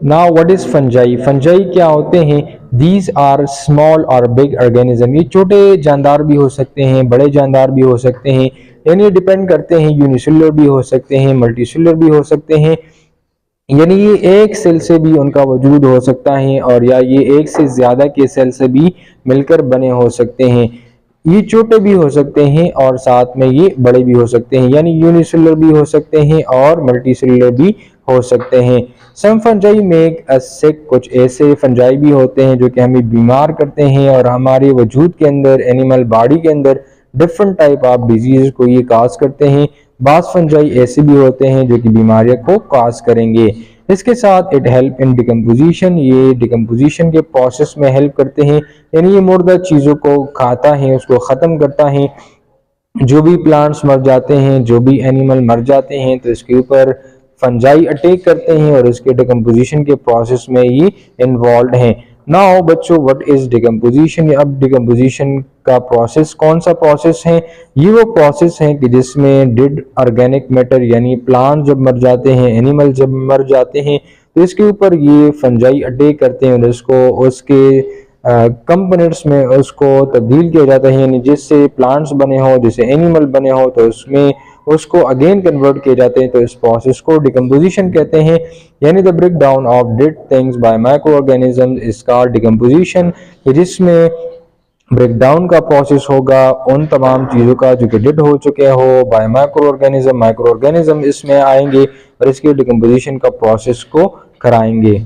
Now what is fungi? Fungi क्या होते हैं? दीज आर स्मॉल और बिग ऑर्गेनिज्म। ये छोटे जानदार भी हो सकते हैं, बड़े जानदार भी हो सकते हैं, यानी ये डिपेंड करते हैं। यूनिसेलुलर भी हो सकते हैं, मल्टीसेलुलर भी हो सकते हैं, यानी ये एक सेल से भी उनका वजूद हो सकता है, और या ये एक से ज्यादा के सेल से भी मिलकर बने हो सकते हैं। ये छोटे भी हो सकते हैं और साथ में ये बड़े भी हो सकते हैं, यानी यूनिसेलुलर भी हो सकते हैं और मल्टीसेलुलर भी हो सकते हैं। सम फंजाई मेक अस सिक। कुछ ऐसे फंजाई भी होते हैं जो कि हमें बीमार करते हैं और हमारे वजूद के अंदर, एनिमल बॉडी के अंदर डिफरेंट टाइप ऑफ डिजीज को ये काज करते हैं। बास फंजाई ऐसे भी होते हैं जो कि बीमारियों को काज करेंगे। इसके साथ इट हेल्प इन डिकम्पोजिशन। ये डिकम्पोजिशन के प्रोसेस में हेल्प करते हैं, यानी ये मुर्दा चीज़ों को खाता है, उसको ख़त्म करता है। जो भी प्लांट्स मर जाते हैं, जो भी एनिमल मर जाते हैं, तो इसके ऊपर फंजाई अटैक करते हैं और इसके डिकम्पोजिशन के प्रोसेस में ये इन्वॉल्व हैं। नाउ बच्चों, व्हाट इज डिकम्पोजिशन? अब डिकम्पोजिशन का प्रोसेस कौन सा प्रोसेस है? ये वो प्रोसेस है कि जिसमें डेड ऑर्गेनिक मैटर, यानी प्लांट जब मर जाते हैं, एनिमल जब मर जाते हैं, तो इसके ऊपर ये फंजाई अटैक करते हैं और इसको उसके कंपोनेंट्स में उसको तब्दील किया जाता है, यानी जिससे प्लांट्स बने हो, जिससे एनिमल बने हो, तो उसमें उसको अगेन कन्वर्ट किए जाते हैं। तो इस प्रोसेस को डिकम्पोजिशन कहते हैं, यानी the break down of dead things by microorganism is called decomposition. जिसमें ब्रेक डाउन का प्रोसेस होगा उन तमाम चीज़ों का जो कि डेड हो चुके हो bye micro organism. Micro organism इसमें आएंगे और इसके डिकम्पोजिशन का प्रोसेस को कराएंगे।